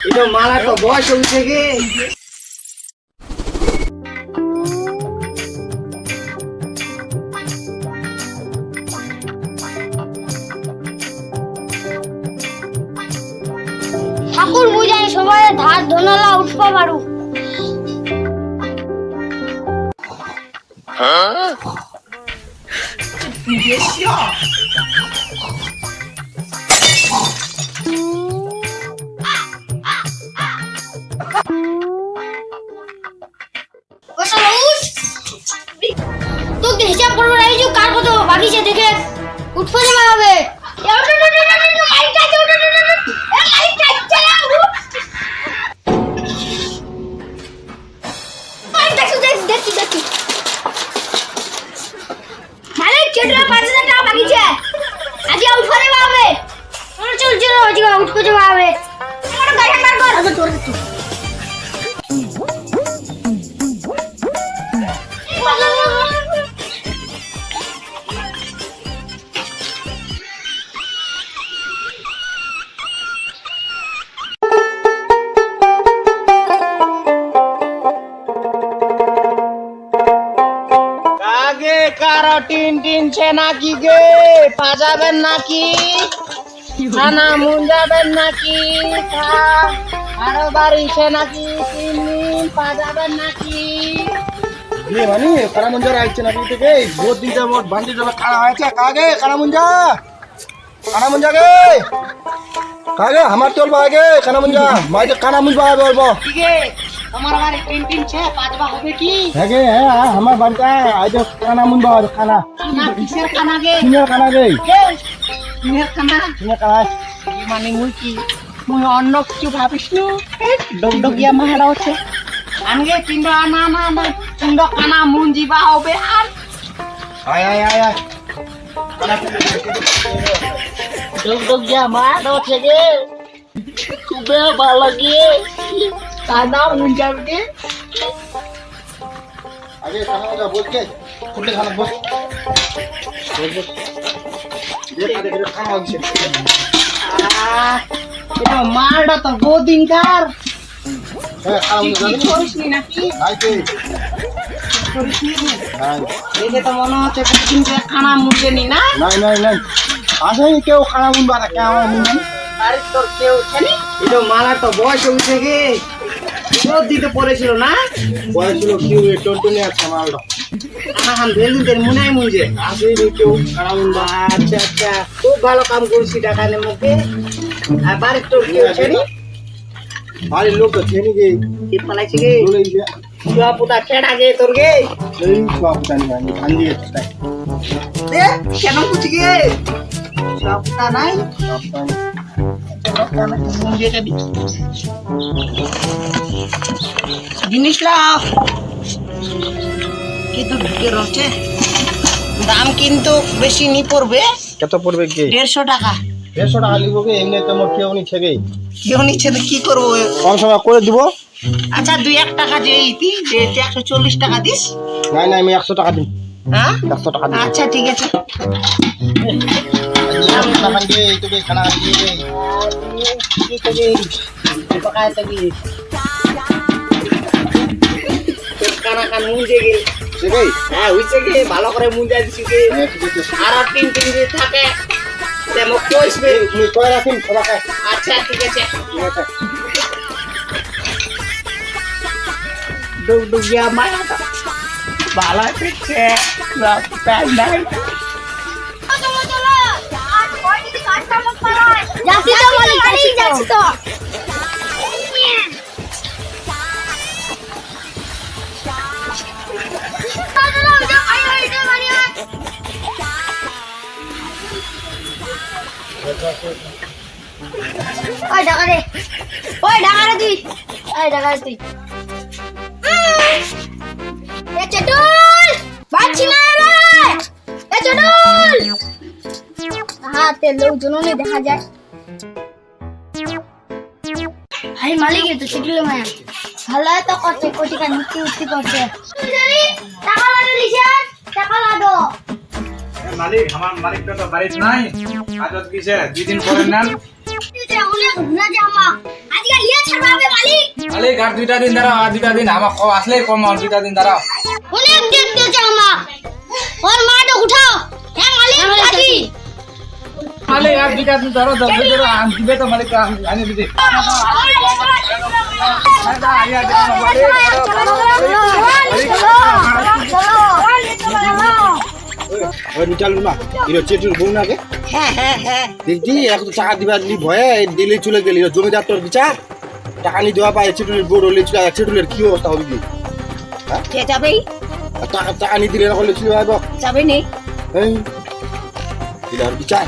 এটা মালা তো বয়স উঠে গে ঠাকুর বুঝাই সবাই ধার ধনালা উঠবা পারু তোকে হিসাব করবো না কার কত বাগিচা দেখে উঠবো যাওয়া হবে কারো টিন টিন ছে নাকি গে পাজাবেন নাকি খানা মুঞ্জাবেন নাকি কারো বাড়ি ছে নাকি টিন টিন পাজাবেন নাকি ये मानी काना मुंजा आइছে নাকি থেকে বহুত দিন মোট বান্দি জবা খানা হয়েছে কাগে কানা মুঞ্জা গে কাগে আমার চলবা আগে কানা মুঞ্জা মাইতে কানা মুঞ্জা বলবো কি গে তোমার বাড়ি টিন টিন ছে পাজবা হবে কি হেগে হ্যাঁ আমার বাড়িতে আজ কানা মুঞ্জা খানা না কিসের খানা গে কিনে কানা গে কিসের খানা কিনে কানা কি মানে মুই কি মুই অন্য কিছু ভাবিস নু ডগডগিয়া মাহারা হচ্ছে আনগে তিনড না না না তিনড কানা মুঞ্জিবা হবে আর আয় আয় আয় আয় ডগডগিয়া মাহারা হচ্ছে গে খুবই ভালো লাগে কানা মুঞ্জাবে আগে কানা মুঞ্জা বলকে ফুটে খানা বস দেখে খানা হচ্ছে এটা মারটা তো বহুদিনকার হ্যাঁ খানা মুঞ্জা করিসনি নাকি আইতে করিসনি হ্যাঁ দেখে তো মনে হচ্ছে প্রতিদিন খানা মুজেনি না নাই নাই নাই আসেনি কেউ খানা মুঞ্জা না কে আমার মুঞ্জা বাড়ির তোর কেউ ছেনি এটা মালা তো বয়স উঠে গে রোদ দিতে পড়েছিল না বয়স ছিল কেউ টন্টনে আছে মালটা খানা খান বেলুদের মুনাই মুজে আসেনি কেউ খানা মুঞ্জা আচ্ছা আচ্ছা খুব ভালো কাম করছি টাকানে মুখে আর বাড়ির তোর কেউ ছেনি বাড়ির লোক তো চেনি গে কি পালাইছি গে বলেই যে চুয়া পুতা কেডা গে তোর গে এই সব জানি আমি ধান দিয়ে তাই দে কেন বুঝি গে চুয়া পুতা নাই সব জানি জিনিসটা কিন্তু ঢুকে রয়েছে দাম কিন্তু বেশি নি পড়বে কত পড়বে কে 150 টাকা 150 টাকা লিবো কে এমনি তো মোর কেউ নিচ্ছে গে কেউ নিচ্ছে তো কি করবো কম সময় করে দিব আচ্ছা 2-1 টাকা যে ইতি যে 140 টাকা দিস নাই নাই আমি 100 টাকা দিই হ্যাঁ 100 টাকা দিই আচ্ছা ঠিক আছে টাকা দিয়ে তোকে খানা দিয়ে কি করি পাকায় থাকি কানা কান মুঞ্জে গে ঠিক আছে হ্যাঁ হইছে গে ভালো করে মুঞ্জা দিছি গে হ্যাঁ ঠিক আছে আর তিন তিন দিন থাকে তেমন কইসবে তুমি কয় রাখিন সবাকে আচ্ছা ঠিক আছে ঠিক আছে ডুগডুগিয়া মায়াটা ভালো পেছে প্যান নাই যাচ্ছি তো মালিক যাচ্ছি তো ওই ঢাকা রে তুই এ চটুল বাচ্চি না রে এ চটুল হাতে লোকজন নেই দেখা যায় ভাই মালিক তো চটুল মায়া ভালো তো করছে কোটি কা নিতে উঠতে করছে টাকা লাগা লিশান টাকা লাগো মালিক আমার মালিকটা তো বাড়িতে নাই আজত কিসে দুই দিন পরে নেন অনেক ঘুরা জামা আজকে লিয়া ছাড়াবে মালিক মালিক আর 2টা দিন দাঁড়াও, আর 2টা দিন আমার আসলেই কম, আর 2টা দিন দাঁড়াও। অনেক দিন দিয়েছে আমা ওর মাটা উঠাও হ্যাঁ মালিক রাজি মালিক আর 2টা দিন ধরো, দিবে তো মালিক, আনি দিদি। চালু না চেটুর বউ নাকে দেখছি এখন তো টাকা দিবার ভয়ে দিল্লি চলে গেলি জমিদার তোর বিচার টাকা নিয়ে দেওয়া পায় চেটুলের বউ রলে ছিল চেটুলের কি অবস্থা হবে কি কে যাবেই টাকা নিয়ে দিলে না করলে ছিল যাবে নি এই দিলার বিচার